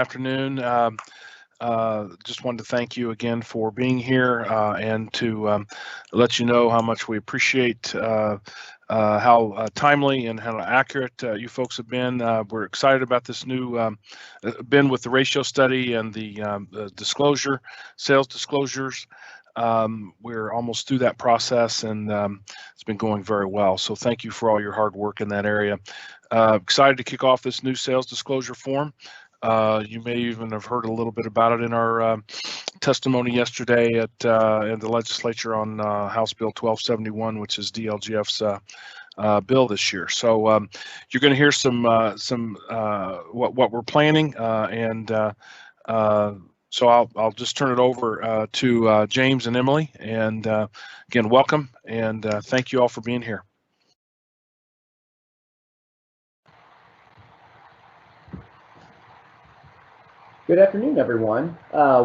afternoon. Just wanted to thank you again for being here and to let you know how much we appreciate how timely and how accurate you folks have been. We're excited about this new, been with the ratio study and the disclosure, sales disclosures. We're almost through that process, and it's been going very well. So thank you for all your hard work in that area. Excited to kick off this new sales disclosure form. You may even have heard a little bit about it in our testimony yesterday at in the legislature on House Bill 1271, which is DLGF's bill this year. So you're going to hear some what we're planning, and so I'll just turn it over to James and Emily. And again, welcome, and thank you all for being here. Good afternoon, everyone.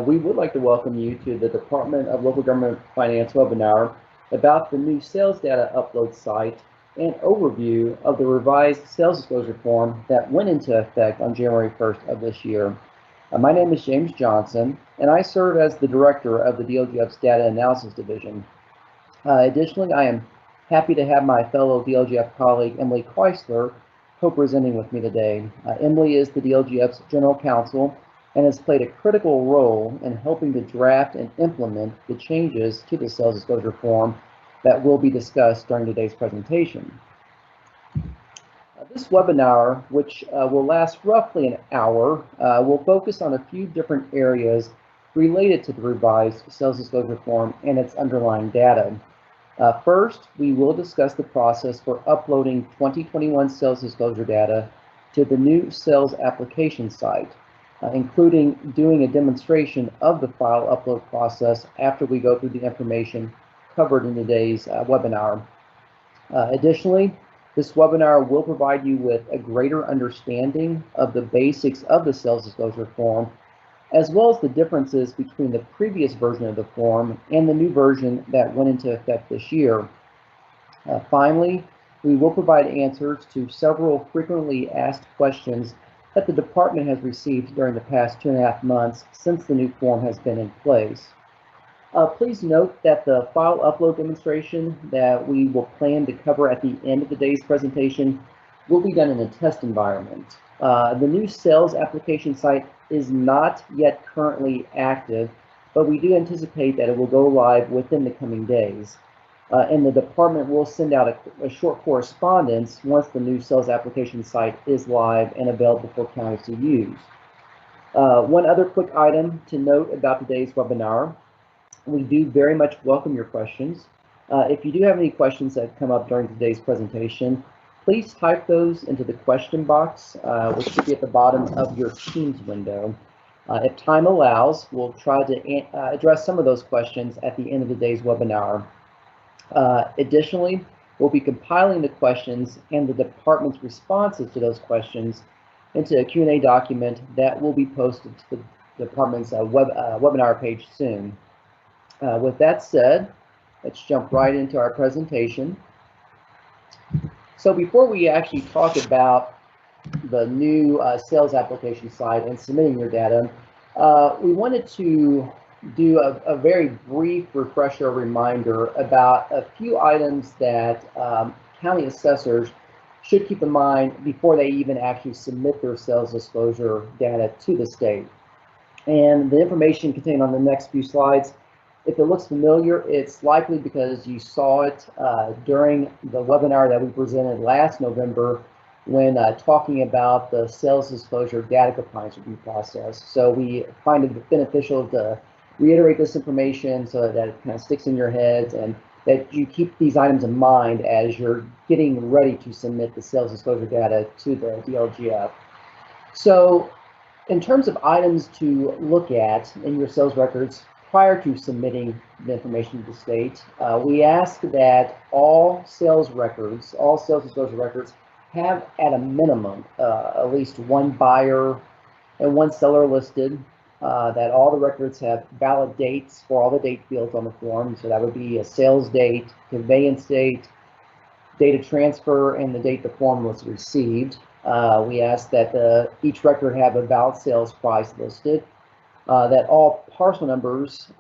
We would like to welcome you to the Department of Local Government Finance webinar about the new sales data upload site and overview of the revised sales disclosure form that went into effect on January 1st of this year. My name is James Johnson, and I serve as the director of the DLGF's Data Analysis Division. Additionally, I am happy to have my fellow DLGF colleague, Emily Chrysler, co-presenting with me today. Emily is the DLGF's General Counsel and has played a critical role in helping to draft and implement the changes to the sales disclosure form that will be discussed during today's presentation. This webinar, which will last roughly an hour, will focus on a few different areas related to the revised sales disclosure form and its underlying data. First, we will discuss the process for uploading 2021 sales disclosure data to the new sales application site, including doing a demonstration of the file upload process after we go through the information covered in today's webinar. Additionally, this webinar will provide you with a greater understanding of the basics of the sales disclosure form, as well as the differences between the previous version of the form and the new version that went into effect this year. Finally, we will provide answers to several frequently asked questions that the department has received during the past 2.5 months since the new form has been in place. Please note that the file upload demonstration that we will plan to cover at the end of today's presentation will be done in a test environment. The new sales application site is not yet currently active, but we do anticipate that it will go live within the coming days. And the department will send out a short correspondence once the new sales application site is live and available for counties to use. One other quick item to note about today's webinar: we do very much welcome your questions. If you do have any questions that come up during today's presentation, please type those into the question box, which should be at the bottom of your Teams window. If time allows, we'll try to address some of those questions at the end of today's webinar. Additionally, we'll be compiling the questions and the department's responses to those questions into a Q&A document that will be posted to the department's webinar page soon. With that said, let's jump right into our presentation. So before we actually talk about the new sales application site and submitting your data, we wanted to do a very brief refresher reminder about a few items that county assessors should keep in mind before they even actually submit their sales disclosure data to the state. And the information contained on the next few slides, if it looks familiar, it's likely because you saw it during the webinar that we presented last November when talking about the sales disclosure data compliance review process. So we find it beneficial to reiterate this information so that it kind of sticks in your heads and that you keep these items in mind as you're getting ready to submit the sales disclosure data to the DLGF. So in terms of items to look at in your sales records prior to submitting the information to the state, we ask that all sales disclosure records have at a minimum at least one buyer and one seller listed, that all the records have valid dates for all the date fields on the form. So that would be a sales date, conveyance date, date of transfer, and the date the form was received. We ask that each record have a valid sales price listed, that all parcel numbers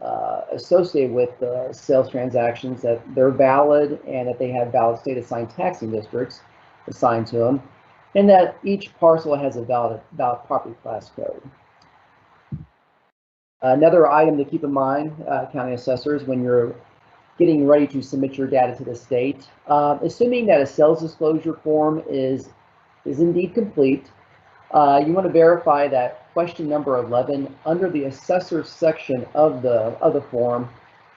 associated with the sales transactions, that they're valid and that they have valid state assigned taxing districts assigned to them, and that each parcel has a valid property class code. Another item to keep in mind, county assessors, when you're getting ready to submit your data to the state, assuming that a sales disclosure form is indeed complete, you want to verify that question number 11 under the Assessors section of the form,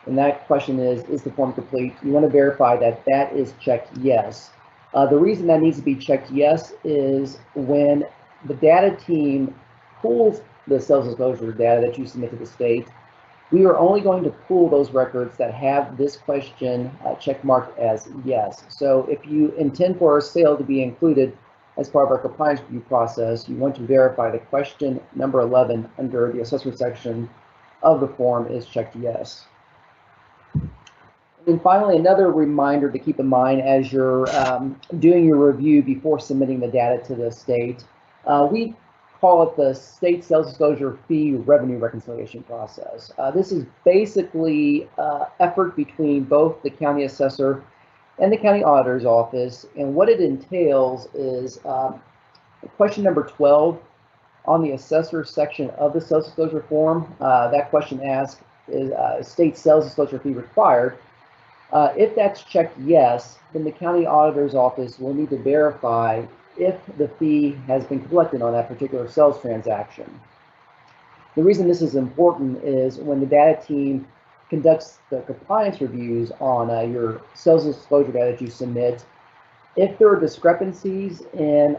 and that question is the form complete? You want to verify that that is checked yes. The reason that needs to be checked yes is when the data team pulls the sales disclosure data that you submit to the state, we are only going to pull those records that have this question check marked as yes. So if you intend for a sale to be included as part of our compliance review process, you want to verify that question number 11 under the Assessor section of the form is checked yes. And finally, another reminder to keep in mind as you're doing your review before submitting the data to the state, we call it the state sales disclosure fee revenue reconciliation process. This is basically effort between both the county assessor and the county auditor's office, and what it entails is question number 12 on the assessor section of the sales disclosure form. That question asks, is state sales disclosure fee required? If that's checked yes, then the county auditor's office will need to verify if the fee has been collected on that particular sales transaction. The reason this is important is when the data team conducts the compliance reviews on your sales disclosure data that you submit, if there are discrepancies in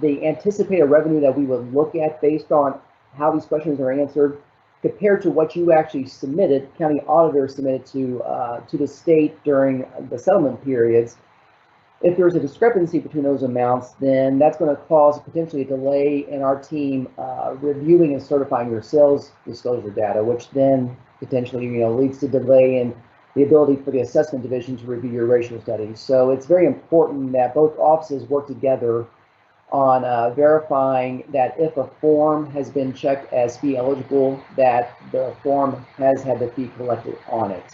the anticipated revenue that we would look at based on how these questions are answered compared to what you actually submitted, county auditor submitted to the state during the settlement periods, if there's a discrepancy between those amounts, then that's going to cause potentially a delay in our team reviewing and certifying your sales disclosure data, which then potentially leads to delay in the ability for the assessment division to review your ratio studies. So it's very important that both offices work together on verifying that if a form has been checked as fee eligible, that the form has had the fee collected on it.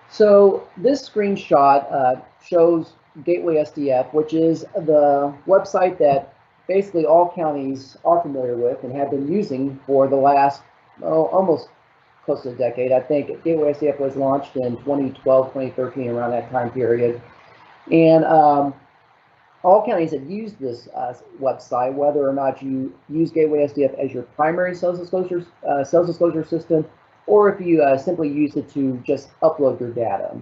So this screenshot shows Gateway SDF, which is the website that basically all counties are familiar with and have been using for the last almost close to a decade. I think Gateway SDF was launched in 2012, 2013, around that time period. And all counties have used this website, whether or not you use Gateway SDF as your primary sales disclosure system, or if you simply use it to just upload your data.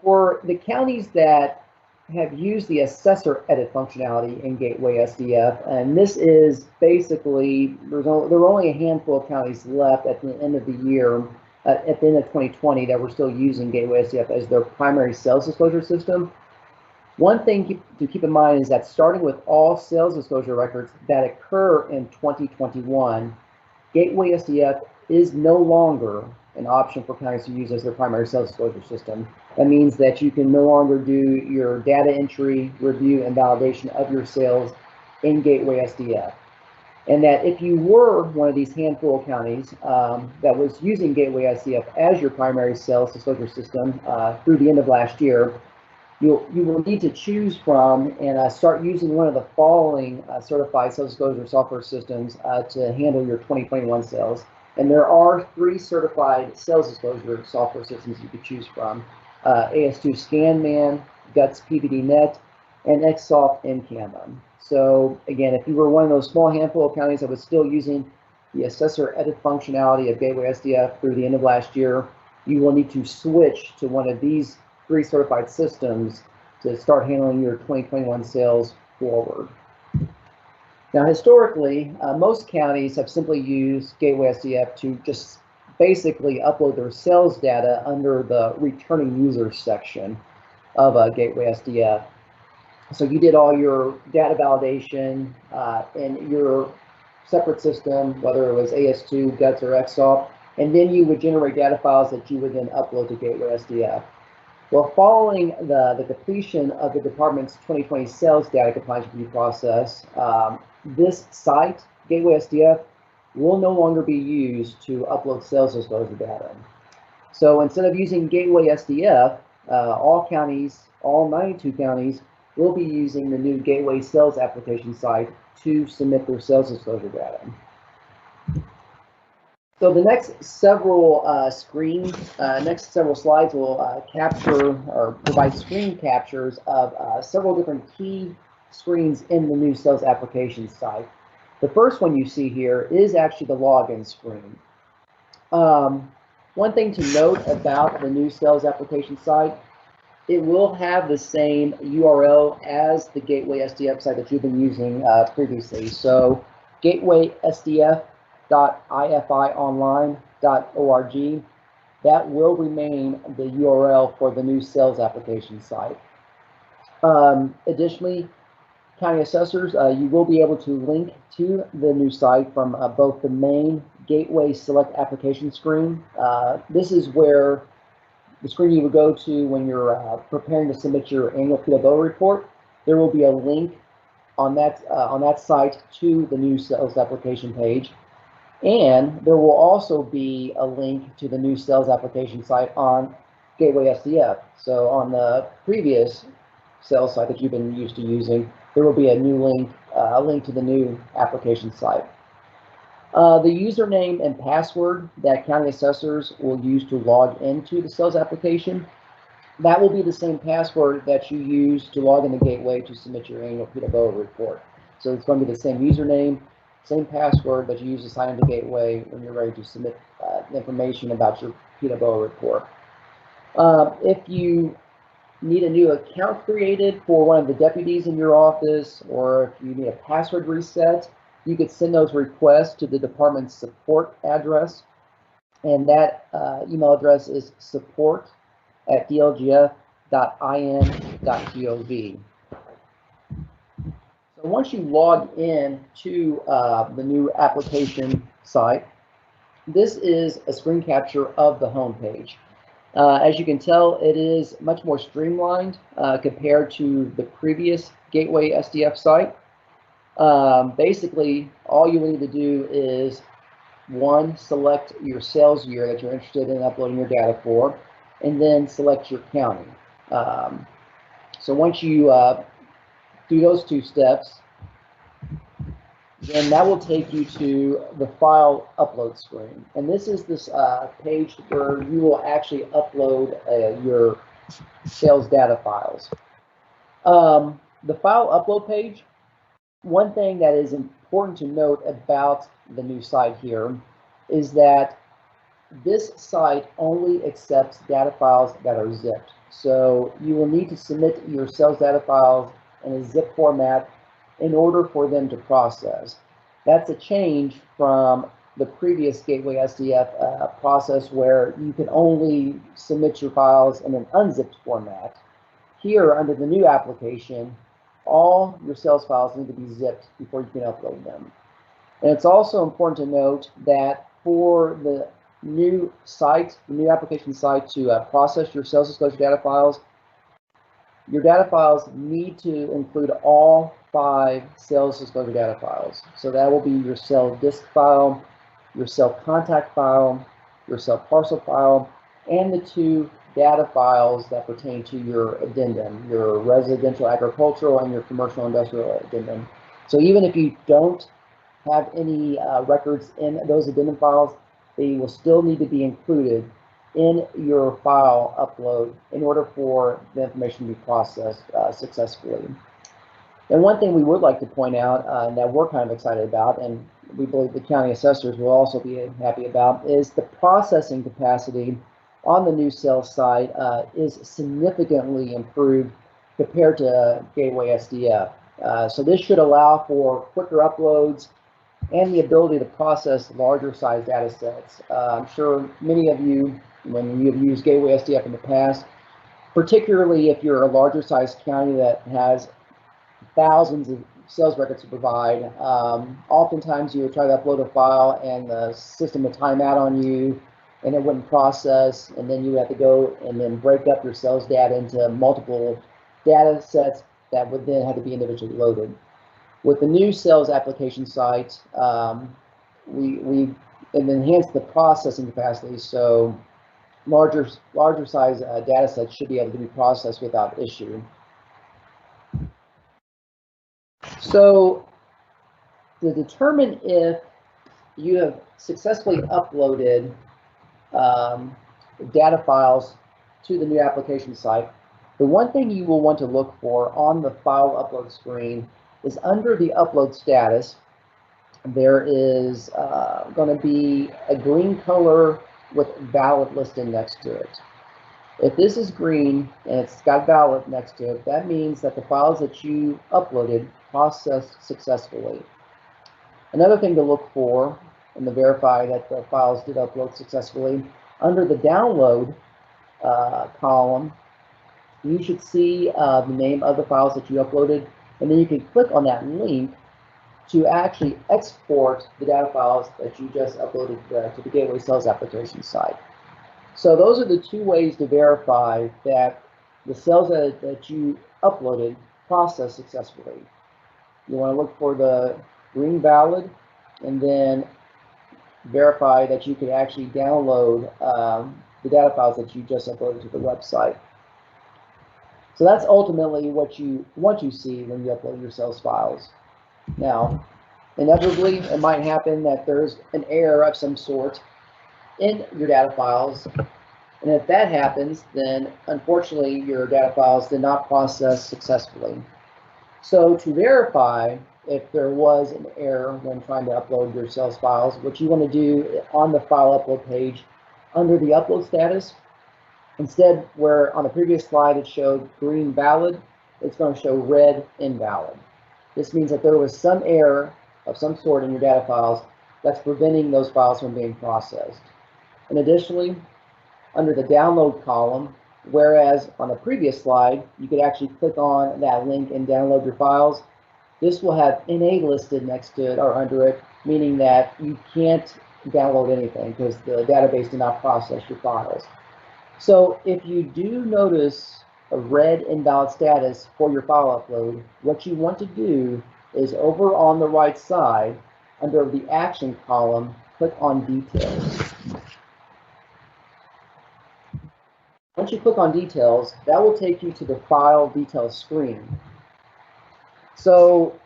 For the counties that have used the assessor edit functionality in Gateway SDF, and this is basically, there are only a handful of counties left at the end of the year, at the end of 2020, that were still using Gateway SDF as their primary sales disclosure system. One thing to keep in mind is that starting with all sales disclosure records that occur in 2021, Gateway SDF is no longer an option for counties to use as their primary sales disclosure system. That means that you can no longer do your data entry, review, and validation of your sales in Gateway SDF. And that if you were one of these handful of counties that was using Gateway SDF as your primary sales disclosure system through the end of last year, you will need to choose from and start using one of the following certified sales disclosure software systems to handle your 2021 sales. And there are 3 certified sales disclosure software systems you could choose from: AS2 ScanMan, Guts PVDNet, and XSoft NCAMA. So again, if you were one of those small handful of counties that was still using the assessor edit functionality of Gateway SDF through the end of last year, you will need to switch to one of these 3 certified systems to start handling your 2021 sales forward. Now, historically, most counties have simply used Gateway SDF to just basically upload their sales data under the returning users section of Gateway SDF. So you did all your data validation in your separate system, whether it was AS2, Guts, or XSoft, and then you would generate data files that you would then upload to Gateway SDF. Well, following the completion of the department's 2020 sales data compliance review process, this site, Gateway SDF, will no longer be used to upload sales disclosure data. So instead of using Gateway SDF, all counties, all 92 counties, will be using the new Gateway sales application site to submit their sales disclosure data. So the next several slides will capture or provide screen captures of several different key screens in the new sales application site. The first one you see here is actually the login screen. One thing to note about the new sales application site, it will have the same URL as the Gateway SDF site that you've been using previously. So gatewaysdf.ifionline.org, that will remain the URL for the new sales application site. Additionally, county assessors, you will be able to link to the new site from both the main Gateway Select application screen. This is where the screen you would go to when you're preparing to submit your annual PWO report. There will be a link on that site to the new sales application page, and there will also be a link to the new sales application site on Gateway SDF. So on the previous sales site that you've been used to using, there will be a new link, a link to the new application site. The username and password that county assessors will use to log into the sales application, that will be the same password that you use to log in the Gateway to submit your annual PWO report. So it's going to be the same username, same password that you use to sign into Gateway when you're ready to submit information about your PWO report. If you need a new account created for one of the deputies in your office, or if you need a password reset, you could send those requests to the department's support address, and that email address is support@dlgf.in.gov. So once you log in to the new application site, this is a screen capture of the home page. As you can tell, it is much more streamlined compared to the previous Gateway SDF site. Basically, all you need to do is, one, select your sales year that you're interested in uploading your data for, and then select your county. So once you do those two steps, then that will take you to the file upload screen. And this is this page where you will actually upload your sales data files. The file upload page, one thing that is important to note about the new site here is that this site only accepts data files that are zipped. So you will need to submit your sales data files in a zip format in order for them to process. That's a change from the previous Gateway SDF process where you can only submit your files in an unzipped format. Here, under the new application, all your sales files need to be zipped before you can upload them. And it's also important to note that for the new site, the new application site, to process your sales disclosure data files, your data files need to include all 5 sales disclosure data files. So that will be your sales disc file, your sales contact file, your sales parcel file, and the 2 data files that pertain to your addendum, your residential agricultural and your commercial industrial addendum. So even if you don't have any records in those addendum files, they will still need to be included in your file upload in order for the information to be processed successfully. And one thing we would like to point out that we're kind of excited about, and we believe the county assessors will also be happy about, is the processing capacity on the new sales site is significantly improved compared to Gateway SDF. So this should allow for quicker uploads and the ability to process larger size data sets. I'm sure many of you, when you've used Gateway SDF in the past, particularly if you're a larger size county that has thousands of sales records to provide, oftentimes you would try to upload a file and the system would time out on you, and it wouldn't process, and then you would have to go and then break up your sales data into multiple data sets that would then have to be individually loaded. With the new sales application site, we enhanced the processing capacity, so larger size data sets should be able to be processed without issue. So to determine if you have successfully uploaded data files to the new application site, the one thing you will want to look for on the file upload screen is under the upload status, there is going to be a green color with valid listed next to it. If this is green and it's got valid next to it, that means that the files that you uploaded processed successfully. Another thing to look for and to verify that the files did upload successfully, under the download column, you should see the name of the files that you uploaded, and then you can click on that link to actually export the data files that you just uploaded to the Gateway Sales application site. So those are the two ways to verify that the sales that you uploaded processed successfully. You want to look for the green valid, and then verify that you can actually download the data files that you just uploaded to the website. So that's ultimately what you want to see when you upload your sales files. Now, inevitably, it might happen that there's an error of some sort in your data files. And if that happens, then unfortunately, your data files did not process successfully. So to verify if there was an error when trying to upload your sales files, what you want to do on the file upload page, under the upload status, instead where on the previous slide it showed green valid, it's going to show red invalid. This means that there was some error of some sort in your data files that's preventing those files from being processed. And additionally, under the download column, whereas on the previous slide, you could actually click on that link and download your files, this will have NA listed next to it or under it, meaning that you can't download anything because the database did not process your files. So if you do notice a red invalid status for your file upload, what you want to do is over on the right side, under the action column, click on details. Once you click on details, that will take you to the file details screen. So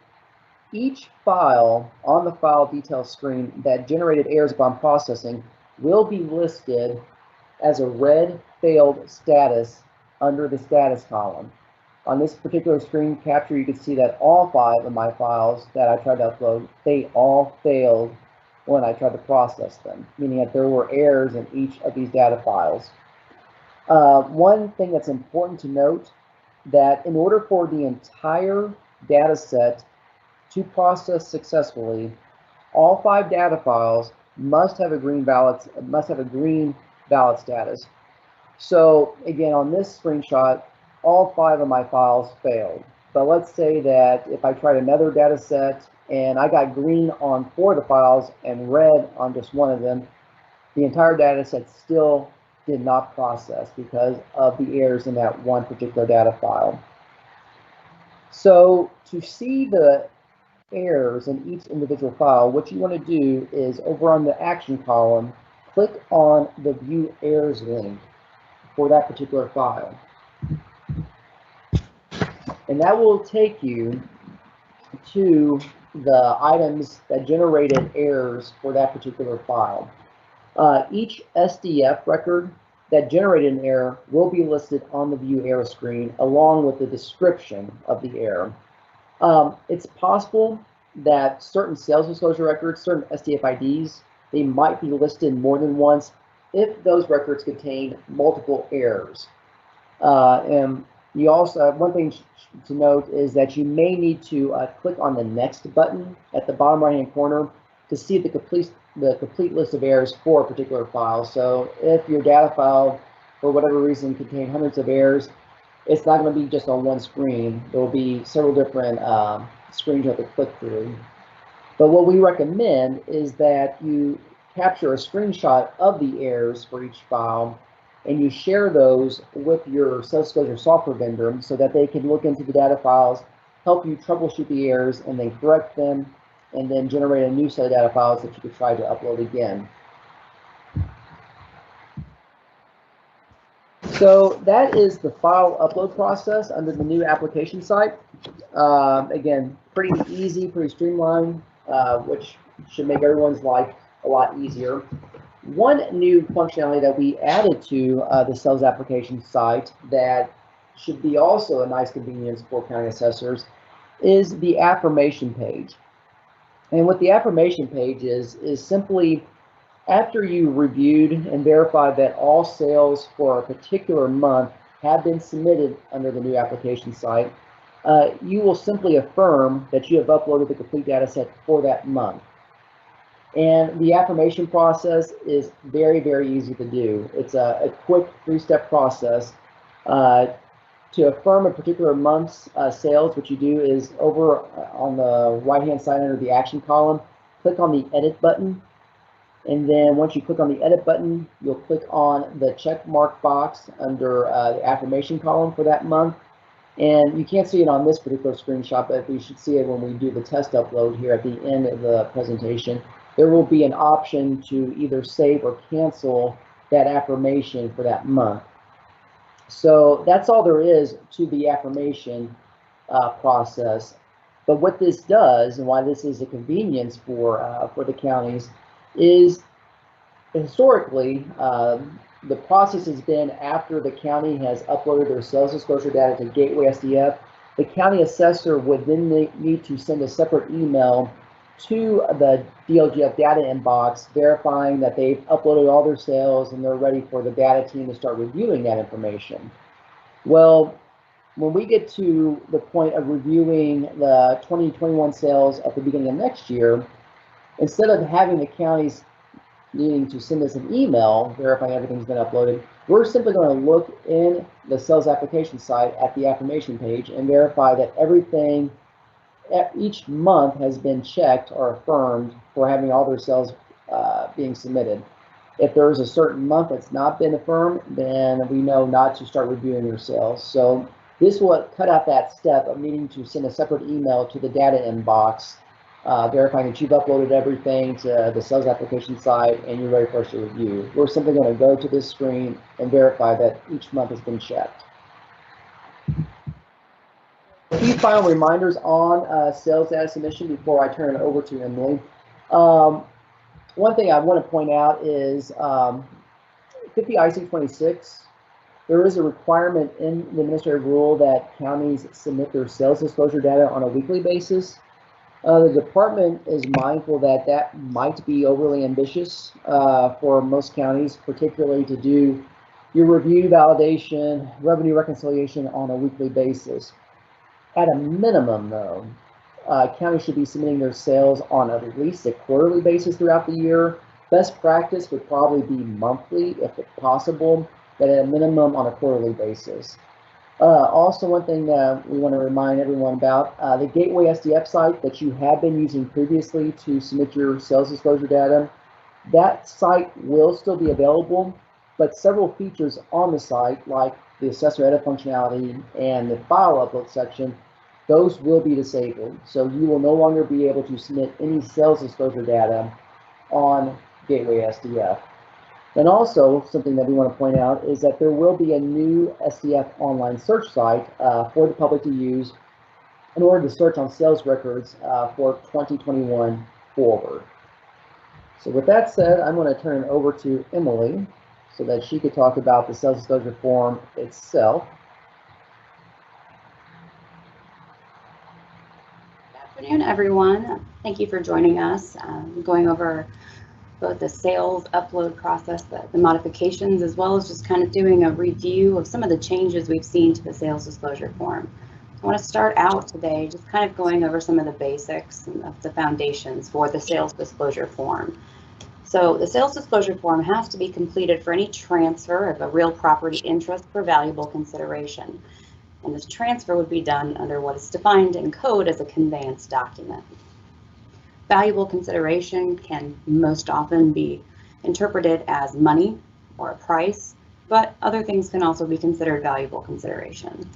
each file on the file details screen that generated errors upon processing will be listed as a red failed status under the status column. On this particular screen capture, you can see that all 5 of my files that I tried to upload, they all failed when I tried to process them, meaning that there were errors in each of these data files. One thing that's important to note, that in order for the entire data set to process successfully, all 5 data files must have a green valid status. So again, on this screenshot, all 5 of my files failed. But let's say that if I tried another data set and I got green on 4 of the files and red on just 1 of them, the entire data set still did not process because of the errors in that one particular data file. So to see the errors in each individual file, what you want to do is over on the action column, click on the View Errors link for that particular file. And that will take you to the items that generated errors for that particular file. Each SDF record that generated an error will be listed on the View Error screen along with the description of the error. It's possible that certain sales disclosure records, certain SDF IDs, they might be listed more than once if those records contain multiple errors. And you also, one thing to note is that you may need to click on the Next button at the bottom right-hand corner to see the complete list of errors for a particular file. So if your data file, for whatever reason, contains hundreds of errors, it's not going to be just on one screen. There will be several different screens you have to click through. But what we recommend is that you capture a screenshot of the errors for each file, and you share those with your sales disclosure software vendor so that they can look into the data files, help you troubleshoot the errors, and then correct them, and then generate a new set of data files that you could try to upload again. So that is the file upload process under the new application site. Again, pretty easy, pretty streamlined, which should make everyone's life a lot easier. One new functionality that we added to the sales application site that should be also a nice convenience for county assessors is the affirmation page. And what the affirmation page is simply after you reviewed and verified that all sales for a particular month have been submitted under the new application site, you will simply affirm that you have uploaded the complete data set for that month. And the affirmation process is very, very easy to do. It's a quick 3-step process. To affirm a particular month's sales, what you do is over on the right-hand side under the action column, click on the edit button. And then once you click on the edit button, you'll click on the check mark box under the affirmation column for that month. And you can't see it on this particular screenshot, but you should see it when we do the test upload here at the end of the presentation. There will be an option to either save or cancel that affirmation for that month. So that's all there is to the affirmation process. But what this does, and why this is a convenience for the counties, is historically the process has been after the county has uploaded their sales disclosure data to Gateway SDF, the county assessor would then need to send a separate email to the DLGF data inbox verifying that they've uploaded all their sales and they're ready for the data team to start reviewing that information. Well, when we get to the point of reviewing the 2021 sales at the beginning of next year, instead of having the counties needing to send us an email verifying everything's been uploaded, we're simply going to look in the sales application site at the affirmation page and verify that everything each month has been checked or affirmed for having all their sales being submitted. If there's a certain month that's not been affirmed, then we know not to start reviewing your sales. So this will cut out that step of needing to send a separate email to the data inbox verifying that you've uploaded everything to the sales application site and you're ready for us to review. We're simply going to go to this screen and verify that each month has been checked. A few final reminders on sales data submission before I turn it over to Emily. One thing I want to point out is 50 IC 26, there is a requirement in the administrative rule that counties submit their sales disclosure data on a weekly basis. The department is mindful that that might be overly ambitious for most counties, particularly to do your review, validation, revenue reconciliation on a weekly basis. At a minimum, though, counties should be submitting their sales on at least a quarterly basis throughout the year. Best practice would probably be monthly if possible, but at a minimum on a quarterly basis. Also, one thing that we want to remind everyone about, the Gateway SDF site that you have been using previously to submit your sales disclosure data, that site will still be available, but several features on the site, like the assessor edit functionality and the file upload section, those will be disabled. So you will no longer be able to submit any sales disclosure data on Gateway SDF. And also, something that we want to point out is that there will be a new SDF online search site for the public to use in order to search on sales records for 2021 forward. So with that said, I'm going to turn it over to Emily so that she could talk about the sales disclosure form itself. Good afternoon, everyone. Thank you for joining us. Going over both the sales upload process, the modifications, as well as just kind of doing a review of some of the changes we've seen to the sales disclosure form. I want to start out today just kind of going over some of the basics of the foundations for the sales disclosure form. So the sales disclosure form has to be completed for any transfer of a real property interest for valuable consideration. And this transfer would be done under what is defined in code as a conveyance document. Valuable consideration can most often be interpreted as money or a price, but other things can also be considered valuable consideration.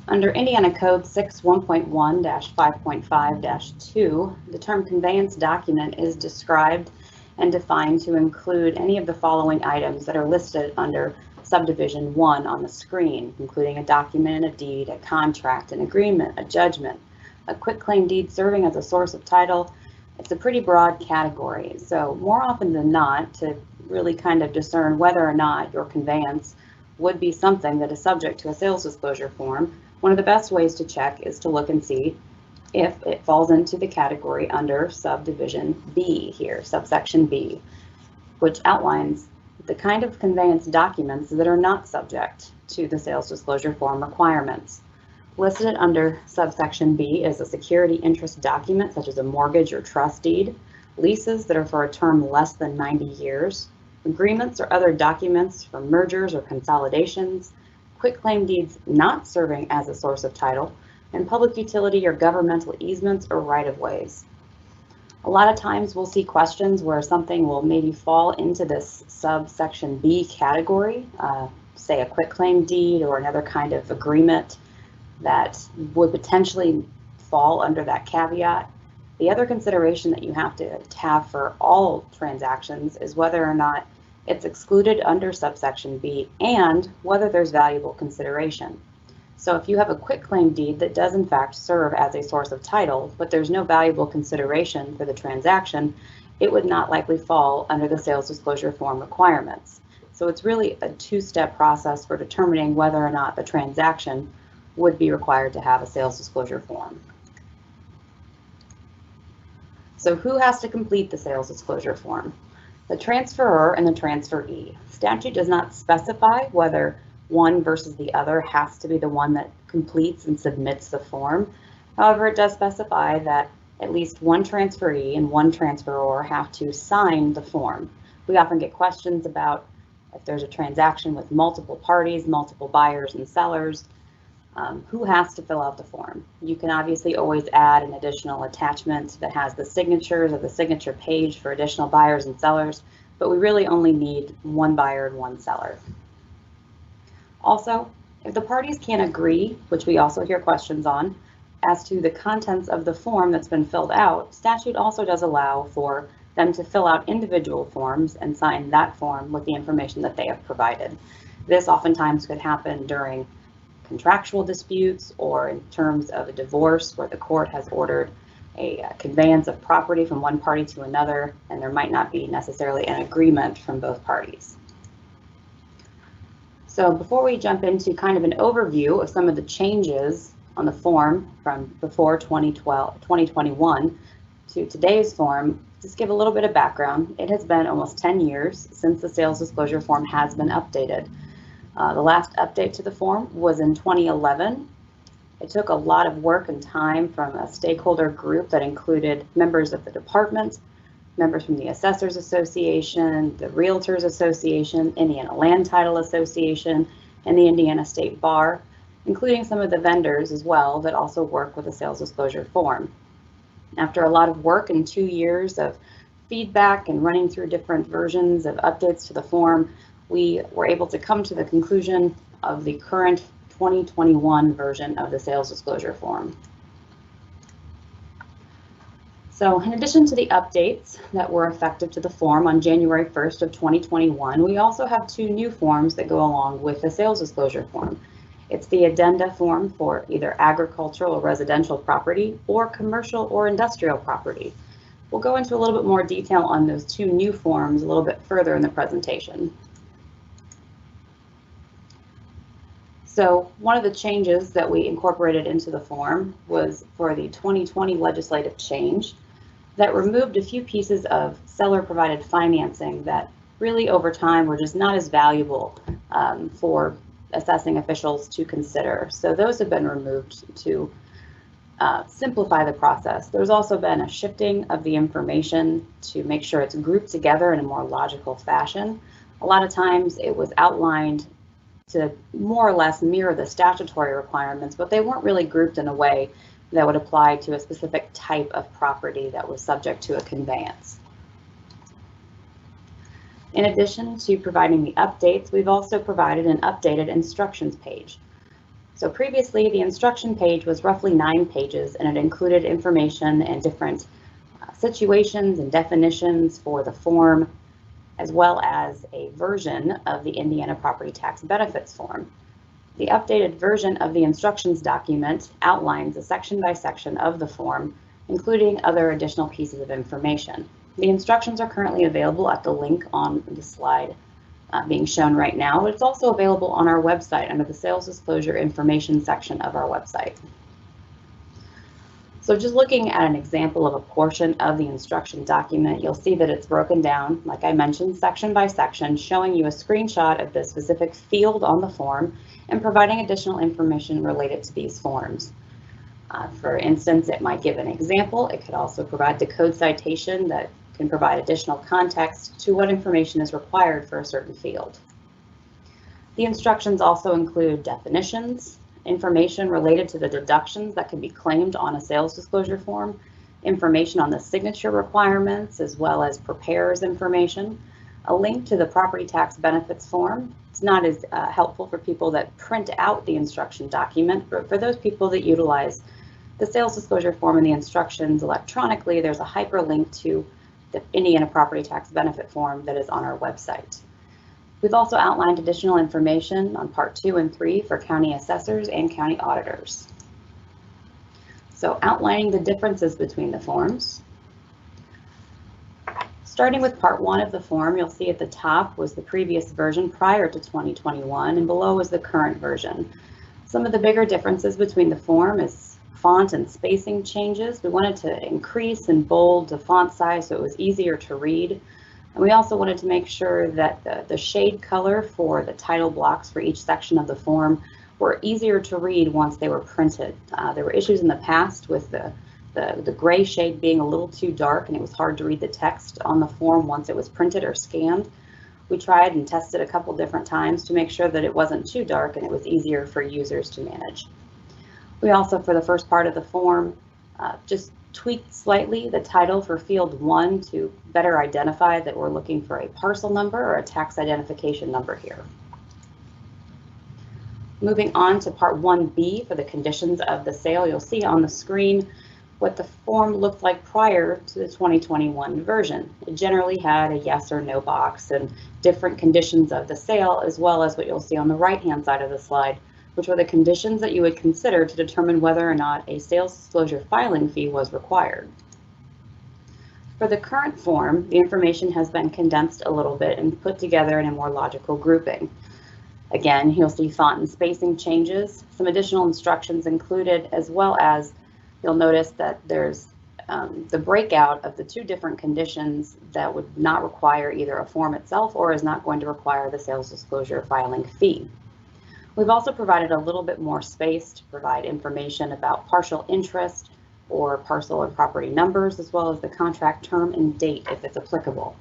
Under Indiana Code 6.1.5.5-2, the term conveyance document is described and defined to include any of the following items that are listed under subdivision 1 on the screen, including a document, a deed, a contract, an agreement, a judgment, a quitclaim deed serving as a source of title. It's a pretty broad category, so more often than not, to really kind of discern whether or not your conveyance would be something that is subject to a sales disclosure form, one of the best ways to check is to look and see if it falls into the category under subdivision B here, subsection B, which outlines the kind of conveyance documents that are not subject to the sales disclosure form requirements. Listed under subsection B is a security interest document such as a mortgage or trust deed, leases that are for a term less than 90 years, agreements or other documents for mergers or consolidations, quitclaim deeds not serving as a source of title, and public utility or governmental easements or right-of-ways. A lot of times we'll see questions where something will maybe fall into this subsection B category, say a quitclaim deed or another kind of agreement that would potentially fall under that caveat. The other consideration that you have to have for all transactions is whether or not it's excluded under subsection B and whether there's valuable consideration. So if you have a quitclaim deed that does in fact serve as a source of title, but there's no valuable consideration for the transaction, it would not likely fall under the sales disclosure form requirements. So it's really a two-step process for determining whether or not the transaction would be required to have a sales disclosure form. So who has to complete the sales disclosure form? The transferor and the transferee. Statute does not specify whether one versus the other has to be the one that completes and submits the form. However, it does specify that at least one transferee and one transferor have to sign the form. We often get questions about if there's a transaction with multiple parties, multiple buyers and sellers, who has to fill out the form. You can obviously always add an additional attachment that has the signatures of the signature page for additional buyers and sellers, but we really only need one buyer and one seller. Also, if the parties can't agree, which we also hear questions on, as to the contents of the form that's been filled out, statute also does allow for them to fill out individual forms and sign that form with the information that they have provided. This oftentimes could happen during contractual disputes or in terms of a divorce where the court has ordered a conveyance of property from one party to another, and there might not be necessarily an agreement from both parties. So before we jump into kind of an overview of some of the changes on the form from before 2021 to today's form, just give a little bit of background. It has been almost 10 years since the sales disclosure form has been updated. The last update to the form was in 2011. It took a lot of work and time from a stakeholder group that included members of the department, members from the Assessors Association, the Realtors Association, Indiana Land Title Association, and the Indiana State Bar, including some of the vendors as well that also work with the sales disclosure form. After a lot of work and 2 years of feedback and running through different versions of updates to the form, we were able to come to the conclusion of the current 2021 version of the sales disclosure form. So in addition to the updates that were effective to the form on January 1st of 2021, we also have 2 new forms that go along with the sales disclosure form. It's the addenda form for either agricultural or residential property or commercial or industrial property. We'll go into a little bit more detail on those 2 new forms a little bit further in the presentation. So one of the changes that we incorporated into the form was for the 2020 legislative change that removed a few pieces of seller-provided financing that really over time were just not as valuable for assessing officials to consider. So those have been removed to simplify the process. There's also been a shifting of the information to make sure it's grouped together in a more logical fashion. A lot of times it was outlined to more or less mirror the statutory requirements, but they weren't really grouped in a way that would apply to a specific type of property that was subject to a conveyance. In addition to providing the updates, we've also provided an updated instructions page. So previously, the instruction page was roughly 9 pages, and it included information and different situations and definitions for the form, as well as a version of the Indiana Property Tax Benefits form. The updated version of the instructions document outlines a section by section of the form, including other additional pieces of information. The instructions are currently available at the link on the slide being shown right now, but it's also available on our website under the Sales Disclosure Information section of our website. So just looking at an example of a portion of the instruction document, you'll see that it's broken down, like I mentioned, section by section, showing you a screenshot of the specific field on the form and providing additional information related to these forms. For instance, it might give an example. It could also provide the code citation that can provide additional context to what information is required for a certain field. The instructions also include definitions, information related to the deductions that can be claimed on a sales disclosure form, information on the signature requirements, as well as preparer's information, a link to the property tax benefits form. It's not as helpful for people that print out the instruction document, but for those people that utilize the sales disclosure form and the instructions electronically, there's a hyperlink to the Indiana Property Tax Benefit form that is on our website. We've also outlined additional information on Part 2 and 3 for county assessors and county auditors. So outlining the differences between the forms. Starting with Part 1 of the form, you'll see at the top was the previous version prior to 2021, and below is the current version. Some of the bigger differences between the form is font and spacing changes. We wanted to increase and bold the font size so it was easier to read. And we also wanted to make sure that the shade color for the title blocks for each section of the form were easier to read once they were printed. There were issues in the past with the gray shade being a little too dark, and it was hard to read the text on the form once it was printed or scanned. We tried and tested a couple different times to make sure that it wasn't too dark and it was easier for users to manage. We also, for the first part of the form, just tweaked slightly the title for field 1 to better identify that we're looking for a parcel number or a tax identification number here. Moving on to Part 1B for the conditions of the sale, you'll see on the screen what the form looked like prior to the 2021 version. It generally had a yes or no box and different conditions of the sale, as well as what you'll see on the right-hand side of the slide, which were the conditions that you would consider to determine whether or not a sales disclosure filing fee was required. For the current form, the information has been condensed a little bit and put together in a more logical grouping. Again, you'll see font and spacing changes, some additional instructions included, as well as you'll notice that there's the breakout of the 2 different conditions that would not require either a form itself or is not going to require the sales disclosure filing fee. We've also provided a little bit more space to provide information about partial interest or parcel and property numbers, as well as the contract term and date if it's applicable.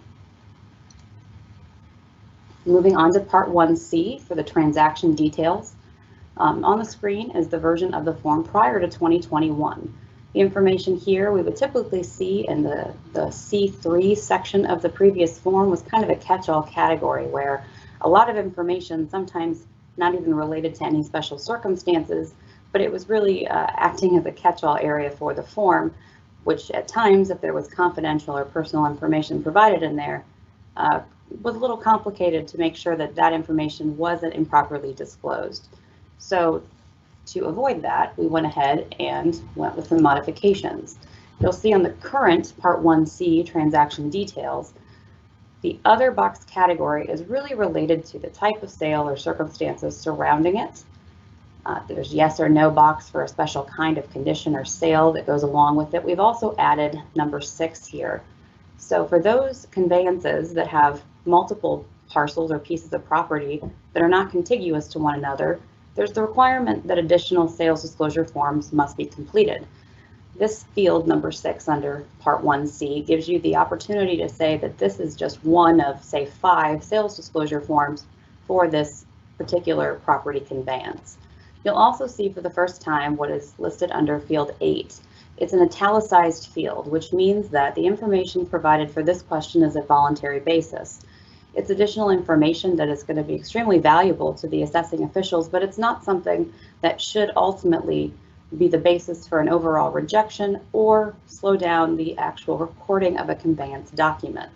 Moving on to Part 1C for the transaction details. On the screen is the version of the form prior to 2021. The information here we would typically see in the C3 section of the previous form was kind of a catch-all category where a lot of information, sometimes not even related to any special circumstances, but it was really acting as a catch-all area for the form, which at times, if there was confidential or personal information provided in there, was a little complicated to make sure that that information wasn't improperly disclosed. So to avoid that, we went ahead and went with some modifications. You'll see on the current Part 1C transaction details, the other box category is really related to the type of sale or circumstances surrounding it. There's yes or no box for a special kind of condition or sale that goes along with it. We've also added number 6 here. So for those conveyances that have multiple parcels or pieces of property that are not contiguous to one another, there's the requirement that additional sales disclosure forms must be completed. This field number 6 under Part 1C gives you the opportunity to say that this is just one of, say, 5 sales disclosure forms for this particular property conveyance. You'll also see for the first time what is listed under field 8. It's an italicized field, which means that the information provided for this question is a voluntary basis. It's additional information that is going to be extremely valuable to the assessing officials, but it's not something that should ultimately be the basis for an overall rejection or slow down the actual recording of a conveyance document.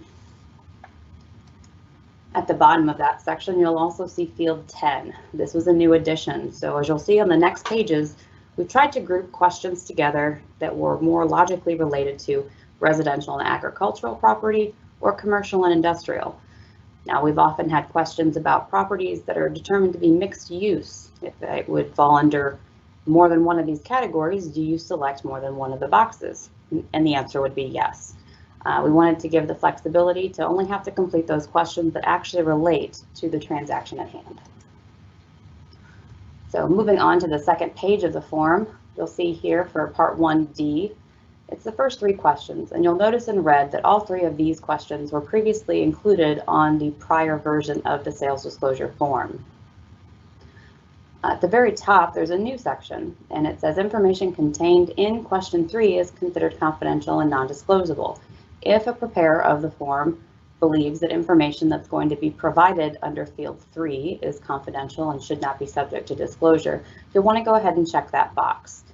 At the bottom of that section, you'll also see field 10. This was a new addition. So as you'll see on the next pages, we've tried to group questions together that were more logically related to residential and agricultural property or commercial and industrial. Now, we've often had questions about properties that are determined to be mixed use. If it would fall under more than one of these categories, do you select more than one of the boxes? And the answer would be yes. We wanted to give the flexibility to only have to complete those questions that actually relate to the transaction at hand. So moving on to the second page of the form, you'll see here for part 1D, it's the first 3 questions, and you'll notice in red that all 3 of these questions were previously included on the prior version of the sales disclosure form. At the very top, there's a new section, and it says information contained in question 3 is considered confidential and non-disclosable. If a preparer of the form believes that information that's going to be provided under field 3 is confidential and should not be subject to disclosure, you'll want to go ahead and check that box.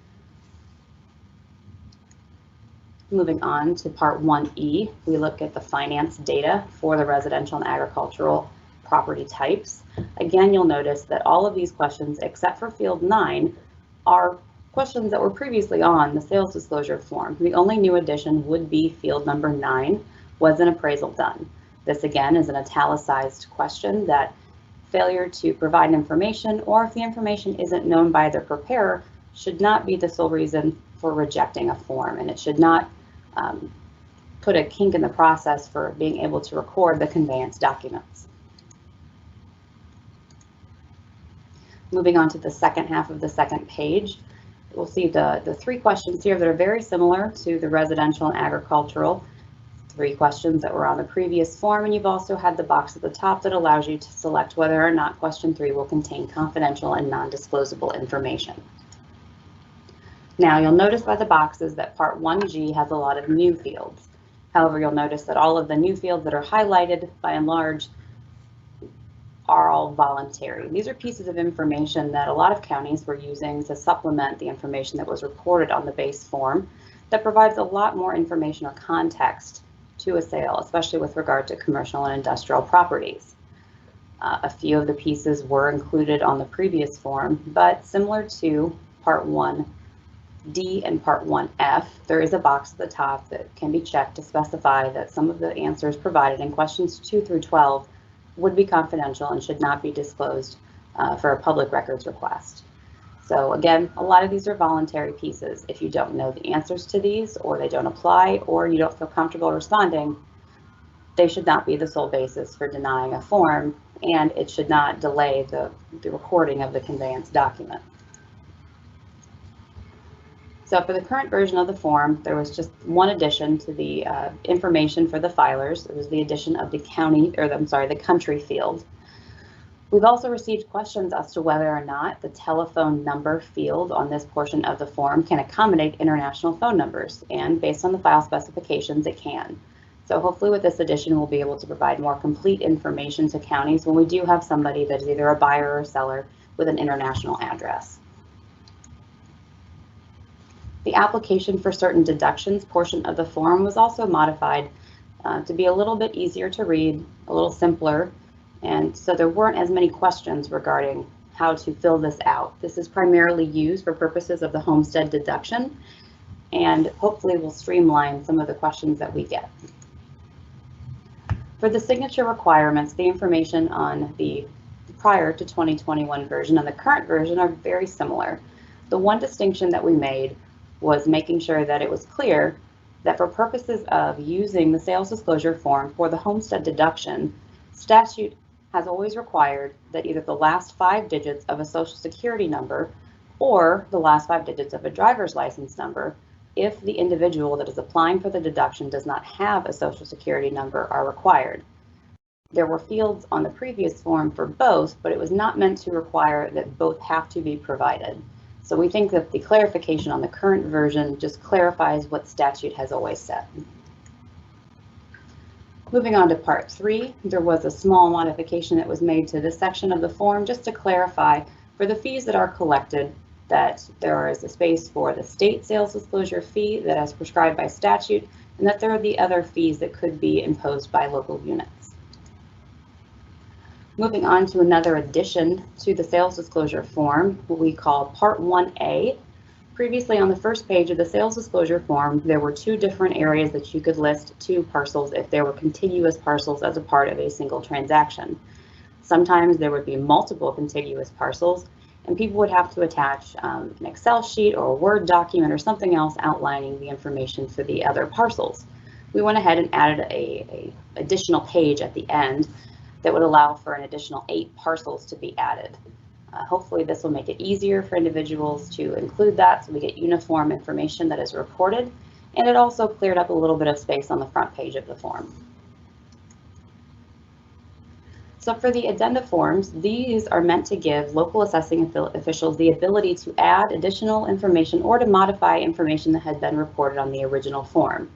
Moving on to part 1E, we look at the finance data for the residential and agricultural property types. Again, you'll notice that all of these questions, except for field 9, are questions that were previously on the sales disclosure form. The only new addition would be field number 9, was an appraisal done? This again is an italicized question that failure to provide information, or if the information isn't known by the preparer, should not be the sole reason for rejecting a form, and it should not put a kink in the process for being able to record the conveyance documents. Moving on to the second half of the second page, we'll see the 3 questions here that are very similar to the residential and agricultural 3 questions that were on the previous form, and you've also had the box at the top that allows you to select whether or not question 3 will contain confidential and non-disclosable information. Now, you'll notice by the boxes that part 1G has a lot of new fields. However, you'll notice that all of the new fields that are highlighted, by and large, are all voluntary. These are pieces of information that a lot of counties were using to supplement the information that was reported on the base form that provides a lot more information or context to a sale, especially with regard to commercial and industrial properties. A few of the pieces were included on the previous form, but similar to part 1D and part 1F, there is a box at the top that can be checked to specify that some of the answers provided in questions 2 through 12 would be confidential and should not be disclosed for a public records request. So again, a lot of these are voluntary pieces. If you don't know the answers to these, or they don't apply, or you don't feel comfortable responding, they should not be the sole basis for denying a form, and it should not delay the recording of the conveyance document. So for the current version of the form, there was just one addition to the information for the filers. It was the addition of the country field. We've also received questions as to whether or not the telephone number field on this portion of the form can accommodate international phone numbers, and based on the file specifications, it can. So hopefully with this addition, we'll be able to provide more complete information to counties when we do have somebody that is either a buyer or seller with an international address. The application for certain deductions portion of the form was also modified to be a little bit easier to read, a little simpler, and so there weren't as many questions regarding how to fill this out. This is primarily used for purposes of the Homestead Deduction, and hopefully will streamline some of the questions that we get. For the signature requirements, the information on the prior to 2021 version and the current version are very similar. The one distinction that we made was making sure that it was clear that for purposes of using the sales disclosure form for the Homestead Deduction, statute has always required that either the last 5 digits of a Social Security number or the last 5 digits of a driver's license number, if the individual that is applying for the deduction does not have a Social Security number, are required. There were fields on the previous form for both, but it was not meant to require that both have to be provided. So we think that the clarification on the current version just clarifies what statute has always said. Moving on to part 3, there was a small modification that was made to this section of the form just to clarify for the fees that are collected that there is a space for the state sales disclosure fee that is prescribed by statute, and that there are the other fees that could be imposed by local units. Moving on to another addition to the sales disclosure form, what we call Part 1A. Previously on the first page of the sales disclosure form, there were 2 different areas that you could list 2 parcels if there were contiguous parcels as a part of a single transaction. Sometimes there would be multiple contiguous parcels, and people would have to attach an Excel sheet or a Word document or something else outlining the information for the other parcels. We went ahead and added a additional page at the end that would allow for an additional 8 parcels to be added. Hopefully this will make it easier for individuals to include that so we get uniform information that is reported, and it also cleared up a little bit of space on the front page of the form. So for the addenda forms, these are meant to give local assessing officials the ability to add additional information or to modify information that had been reported on the original form.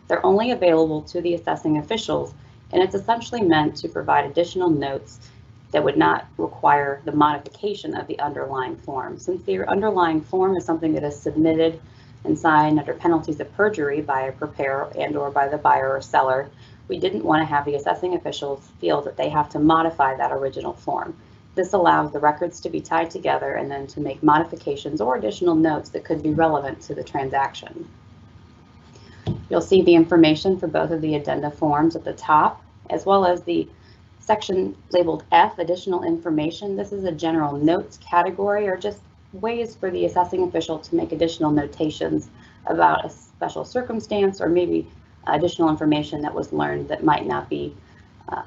They're only available to the assessing officials, and it's essentially meant to provide additional notes that would not require the modification of the underlying form. Since the underlying form is something that is submitted and signed under penalties of perjury by a preparer and or by the buyer or seller, we didn't want to have the assessing officials feel that they have to modify that original form. This allows the records to be tied together and then to make modifications or additional notes that could be relevant to the transaction. You'll see the information for both of the addenda forms at the top, as well as the section labeled F, additional information. This is a general notes category, or just ways for the assessing official to make additional notations about a special circumstance or maybe additional information that was learned that might not be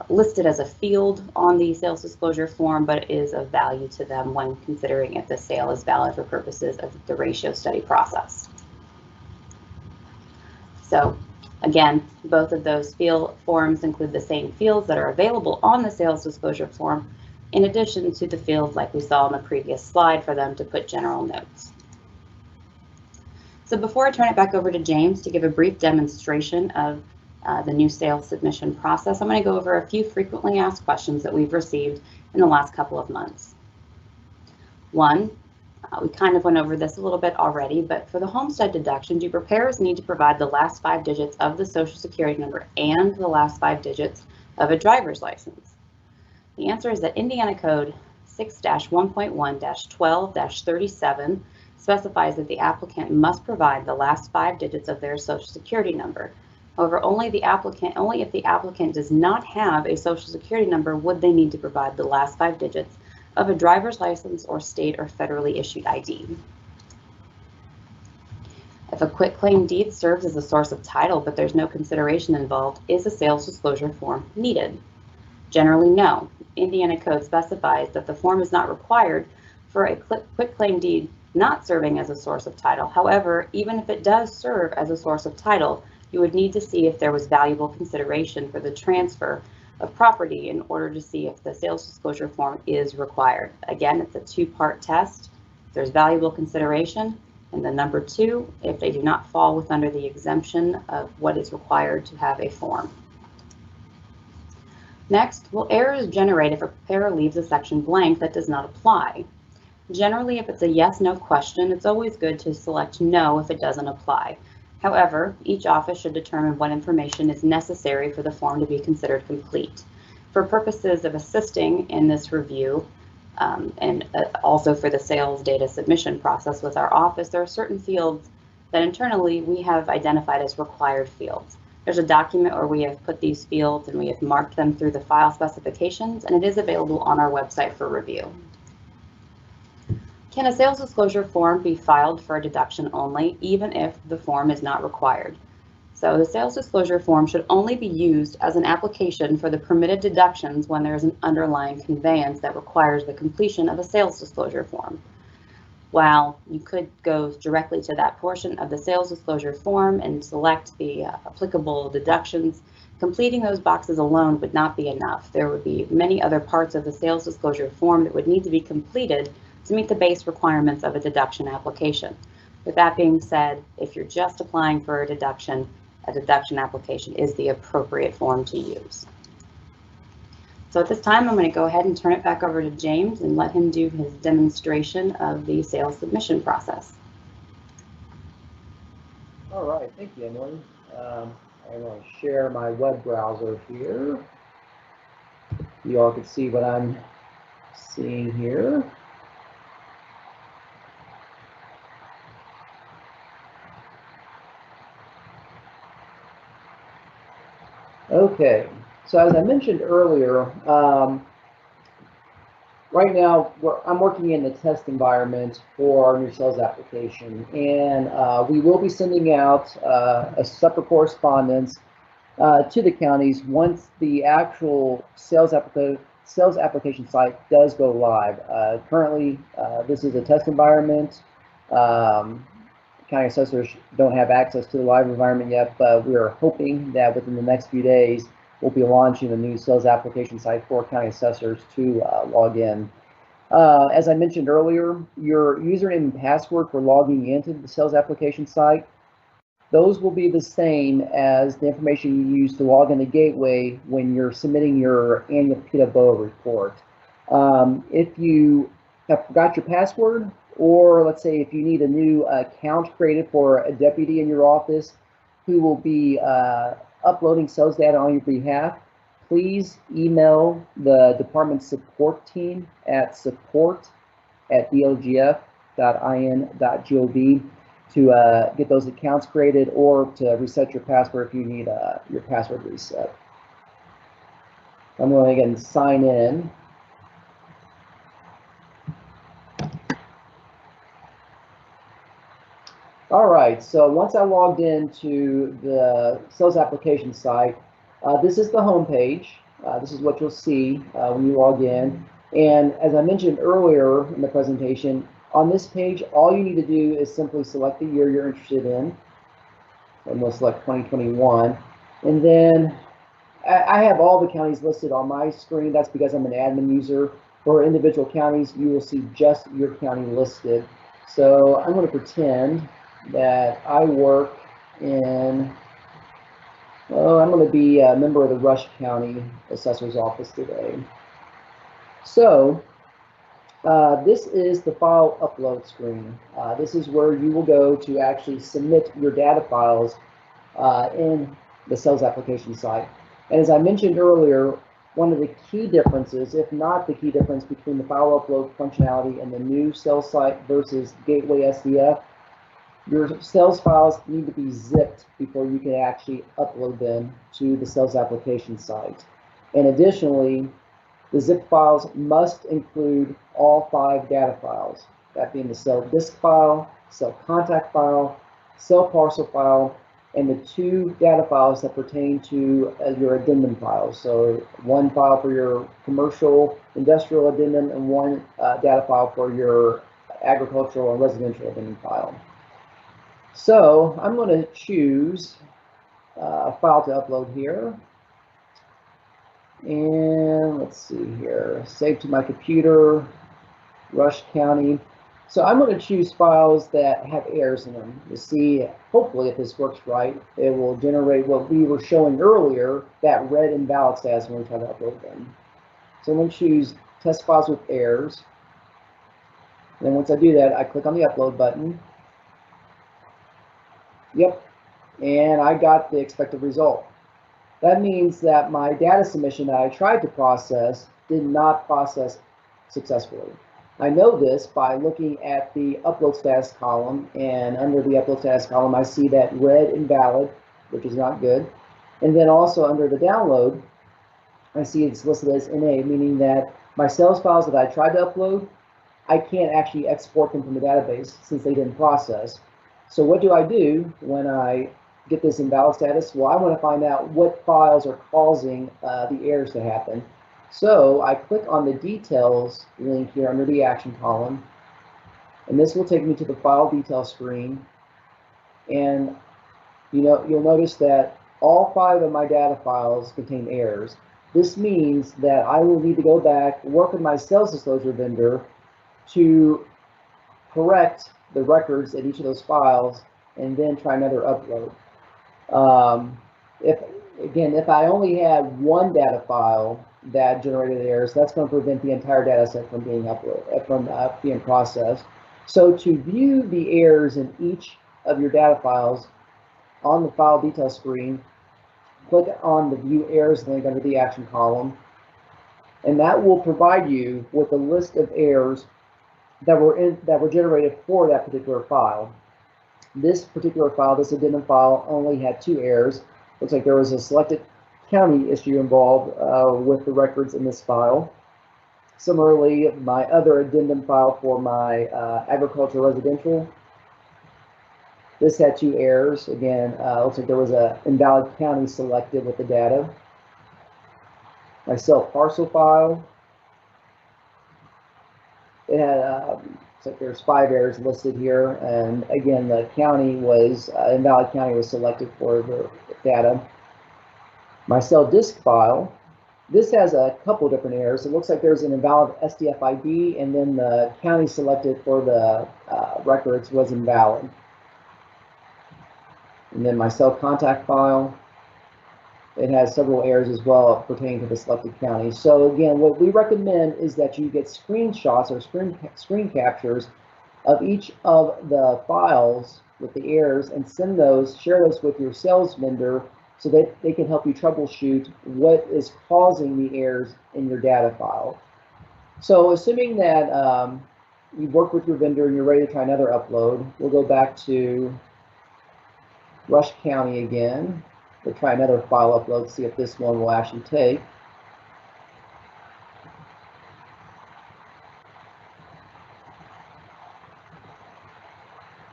listed as a field on the sales disclosure form, but is of value to them when considering if the sale is valid for purposes of the ratio study process. So again, both of those field forms include the same fields that are available on the sales disclosure form, in addition to the fields like we saw on the previous slide for them to put general notes. So before I turn it back over to James to give a brief demonstration of the new sales submission process, I'm going to go over a few frequently asked questions that we've received in the last couple of months. One, we kind of went over this a little bit already, but for the homestead deduction, do preparers need to provide the last 5 digits of the Social Security number and the last 5 digits of a driver's license? The answer is that Indiana Code 6-1.1-12-37 specifies that the applicant must provide the last 5 digits of their Social Security number. However, only if the applicant does not have a Social Security number would they need to provide the last 5 digits of a driver's license or state or federally issued ID. If a quitclaim deed serves as a source of title but there's no consideration involved, is a sales disclosure form needed? Generally, no. Indiana Code specifies that the form is not required for a quitclaim deed not serving as a source of title. However, even if it does serve as a source of title, you would need to see if there was valuable consideration for the transfer of property in order to see if the sales disclosure form is required. Again, it's a 2-part test. There's valuable consideration, and then number 2, if they do not fall within under the exemption of what is required to have a form. Next, will errors generate if a preparer leaves a section blank that does not apply? Generally, if it's a yes/no question, it's always good to select no if it doesn't apply. However, each office should determine what information is necessary for the form to be considered complete. For purposes of assisting in this review, and also for the sales data submission process with our office, there are certain fields that internally we have identified as required fields. There's a document where we have put these fields and we have marked them through the file specifications, and it is available on our website for review. Can a sales disclosure form be filed for a deduction only, even if the form is not required? So the sales disclosure form should only be used as an application for the permitted deductions when there is an underlying conveyance that requires the completion of a sales disclosure form. While you could go directly to that portion of the sales disclosure form and select the applicable deductions, completing those boxes alone would not be enough. There would be many other parts of the sales disclosure form that would need to be completed to meet the base requirements of a deduction application. With that being said, if you're just applying for a deduction application is the appropriate form to use. So at this time, I'm going to go ahead and turn it back over to James and let him do his demonstration of the sales submission process. All right, thank you, Emily. I want to share my web browser here. You all can see what I'm seeing here. Okay, so as I mentioned earlier, right now I'm working in the test environment for our new sales application, and we will be sending out a separate correspondence to the counties once the actual sales application site does go live. Currently, this is a test environment. County assessors don't have access to the live environment yet, but we are hoping that within the next few days, we'll be launching a new sales application site for county assessors to log in. As I mentioned earlier, your username and password for logging into the sales application site, those will be the same as the information you use to log in the gateway when you're submitting your annual PWO report. If you have forgot your password, or let's say if you need a new account created for a deputy in your office who will be uploading sales data on your behalf, please email the department support team at support@dlgf.in.gov to get those accounts created or to reset your password if you need your password reset. I'm going to again sign in. All right, so once I logged into the sales application site, this is the home page. This is what you'll see when you log in. And as I mentioned earlier in the presentation, on this page, all you need to do is simply select the year you're interested in. So I'm going to select 2021. And then I have all the counties listed on my screen. That's because I'm an admin user. For individual counties, you will see just your county listed. So I'm going to pretend that I work in, well, I'm going to be a member of the Rush County Assessor's Office today. So this is the file upload screen. This is where you will go to actually submit your data files in the sales application site. And as I mentioned earlier, one of the key differences, if not the key difference between the file upload functionality and the new sales site versus Gateway SDF, your sales files need to be zipped before you can actually upload them to the sales application site. And additionally, the zip files must include all 5 data files, that being the cell disk file, cell contact file, cell parcel file, and the 2 data files that pertain to your addendum files. So one file for your commercial industrial addendum and one data file for your agricultural and residential addendum file. So I'm going to choose a file to upload here. And let's see here, save to my computer, Rush County. So I'm going to choose files that have errors in them. You see, hopefully if this works right, it will generate what we were showing earlier, that red invalid status when we try to upload them. So I'm going to choose test files with errors. And then once I do that, I click on the upload button. Yep, and I got the expected result. That means that my data submission that I tried to process did not process successfully. I know this by looking at the upload status column, and under the upload status column I see that red invalid, which is not good. And then also under the download, I see it's listed as NA, meaning that my sales files that I tried to upload, I can't actually export them from the database since they didn't process. So what do I do when I get this invalid status? Well, I want to find out what files are causing the errors to happen. So I click on the details link here under the action column, And this will take me to the file detail screen. And you'll notice that all 5 of my data files contain errors. This means that I will need to go back, work with my sales disclosure vendor to correct the records in each of those files, and then try another upload. If I only had one data file that generated errors, that's going to prevent the entire data set from being being processed. So to view the errors in each of your data files on the file detail screen, click on the View Errors link under the Action column, and that will provide you with a list of errors that were generated for that particular file. This particular file, this addendum file, only had 2 errors. Looks like there was a selected county issue involved with the records in this file. Similarly, my other addendum file for my agricultural residential, this had 2 errors. Again, looks like there was an invalid county selected with the data. My self parcel file, it had, looks like there's 5 errors listed here, and again, the county was, invalid county was selected for the data. My cell disk file, this has a couple different errors. It looks like there's an invalid SDF ID, and then the county selected for the records was invalid. And then my cell contact file, it has several errors as well pertaining to the selected county. So again, what we recommend is that you get screenshots or screen captures of each of the files with the errors and share those with your sales vendor so that they can help you troubleshoot what is causing the errors in your data file. So assuming that you've worked with your vendor and you're ready to try another upload, we'll go back to Rush County again. We'll try another file upload, see if this one will actually take.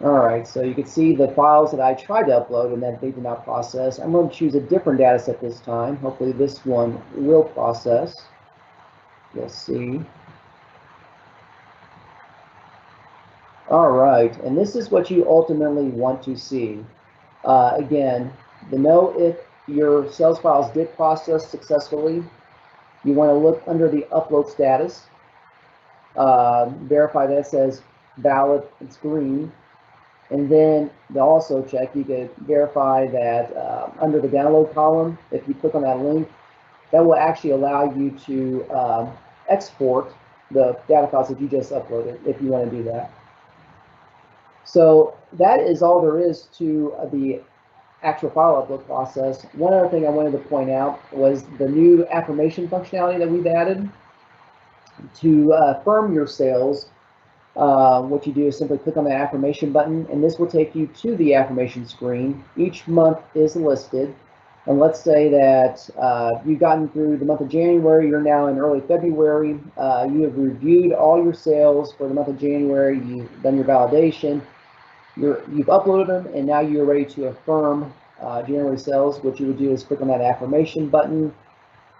All right, so you can see the files that I tried to upload and that they did not process. I'm going to choose a different data set this time. Hopefully this one will process. You'll see. All right, and this is what you ultimately want to see. Again, to know if your sales files did process successfully, you want to look under the upload status, verify that it says valid, it's green, and then to also check, you can verify that under the download column, if you click on that link, that will actually allow you to export the data files that you just uploaded, if you want to do that. So that is all there is to the actual file upload process. One other thing I wanted to point out was the new affirmation functionality that we've added. To affirm your sales, what you do is simply click on the affirmation button, and this will take you to the affirmation screen. Each month is listed, and let's say that you've gotten through the month of January, you're now in early February, you have reviewed all your sales for the month of January, you've done your validation, you've uploaded them, and now you're ready to affirm January sales. What you would do is click on that affirmation button,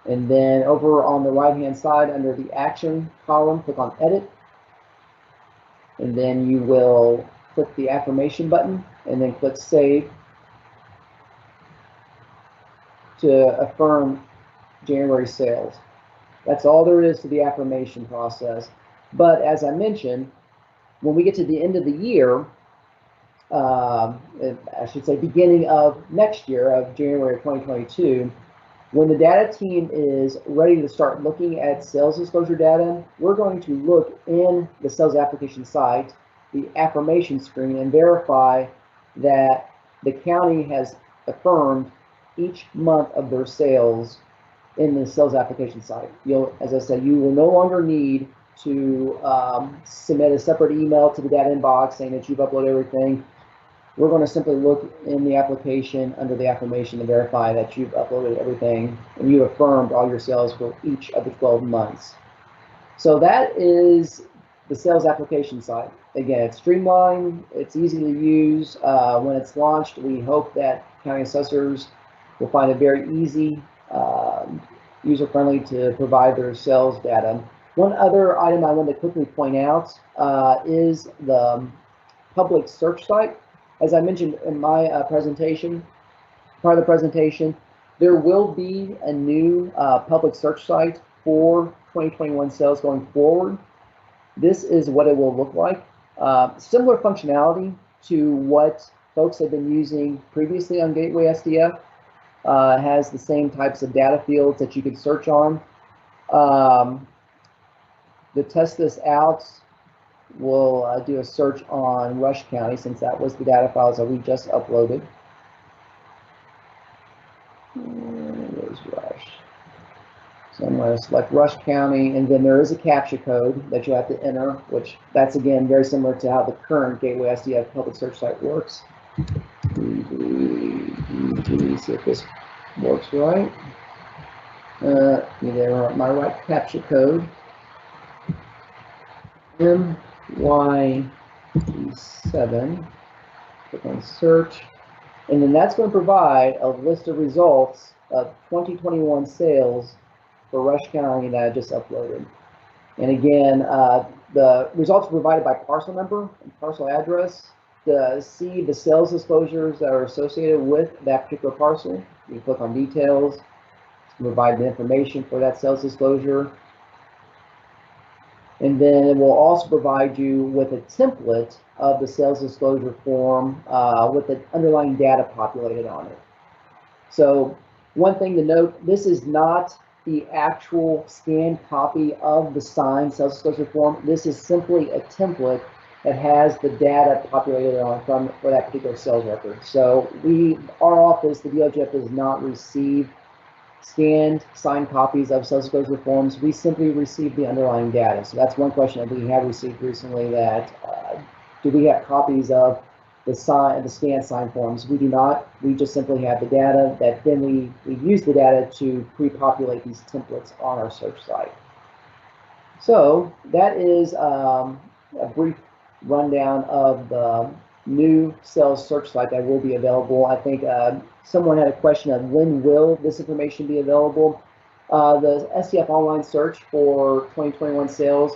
and then over on the right hand side under the action column, click on edit, and then you will click the affirmation button and then click save to affirm January sales. That's all there is to the affirmation process. But as I mentioned, when we get to the end of the year, I should say beginning of next year, of January of 2022, when the data team is ready to start looking at sales disclosure data, we're going to look in the sales application site, the affirmation screen, and verify that the county has affirmed each month of their sales in the sales application site. As I said, you will no longer need to submit a separate email to the data inbox saying that you've uploaded everything. We're going to simply look in the application under the affirmation to verify that you've uploaded everything and you affirmed all your sales for each of the 12 months. So that is the sales application site. Again, it's streamlined, it's easy to use. When it's launched, we hope that county assessors will find it very easy, user-friendly to provide their sales data. One other item I want to quickly point out is the public search site. As I mentioned in my presentation, part of the presentation, there will be a new public search site for 2021 sales going forward. This is what it will look like. Similar functionality to what folks have been using previously on Gateway SDF. Has the same types of data fields that you could search on. To test this out, we'll do a search on Rush County, since that was the data files that we just uploaded. Where's Rush? So I'm going to select Rush County, and then there is a CAPTCHA code that you have to enter, which that's again very similar to how the current Gateway SDF public search site works. See if this works right. Either my right CAPTCHA code. MYG7, click on search, and then that's going to provide a list of results of 2021 sales for Rush County that I just uploaded. And again, the results are provided by parcel number and parcel address. To see the sales disclosures that are associated with that particular parcel, you click on details, provide the information for that sales disclosure. And then it will also provide you with a template of the sales disclosure form with the underlying data populated on it. So one thing to note, this is not the actual scanned copy of the signed sales disclosure form. This is simply a template that has the data populated on for that particular sales record. So our office, the DLGF, does not receive scanned signed copies of sales disclosure forms. We simply receive the underlying data. So that's one question that we have received recently, that do we have copies of the scanned signed forms? We do not. We just simply have the data that then we use the data to pre-populate these templates on our search site. So that is a brief rundown of the new sales search site that will be available. I think someone had a question of when will this information be available. The SDF online search for 2021 sales,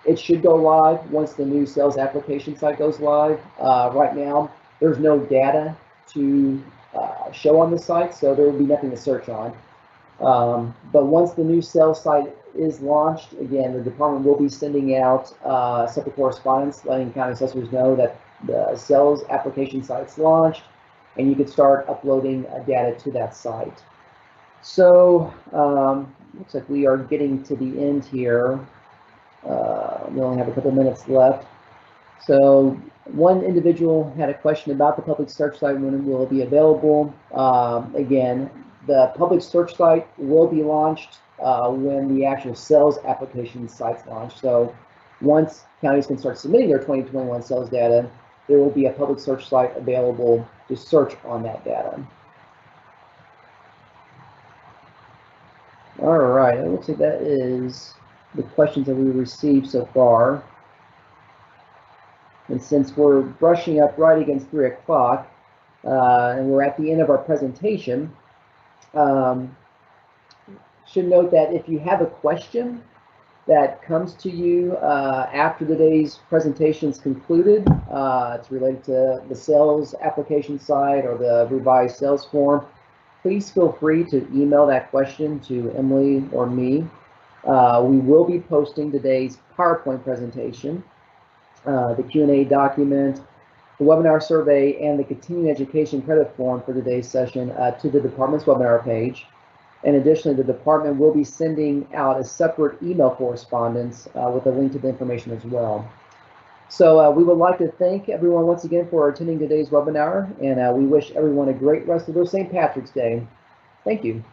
it should go live once the new sales application site goes live. Right now, there's no data to show on the site, so there will be nothing to search on. But once the new sales site is launched, again, the department will be sending out separate correspondence letting county assessors know that the sales application site's launched, and you can start uploading data to that site. So looks like we are getting to the end here. We only have a couple minutes left. So one individual had a question about the public search site, when it will be available. Again, the public search site will be launched when the actual sales application site's launched. So once counties can start submitting their 2021 sales data, there will be a public search site available to search on that data. All right, it looks like that is the questions that we received so far. And since we're brushing up right against 3 o'clock, and we're at the end of our presentation, should note that if you have a question that comes to you after today's presentation is concluded, it's related to the sales application site or the revised sales form, please feel free to email that question to Emily or me. We will be posting today's PowerPoint presentation, the Q&A document, the webinar survey, and the continuing education credit form for today's session to the department's webinar page. And additionally, the department will be sending out a separate email correspondence with a link to the information as well. So we would like to thank everyone once again for attending today's webinar, and we wish everyone a great rest of their St. Patrick's Day. Thank you.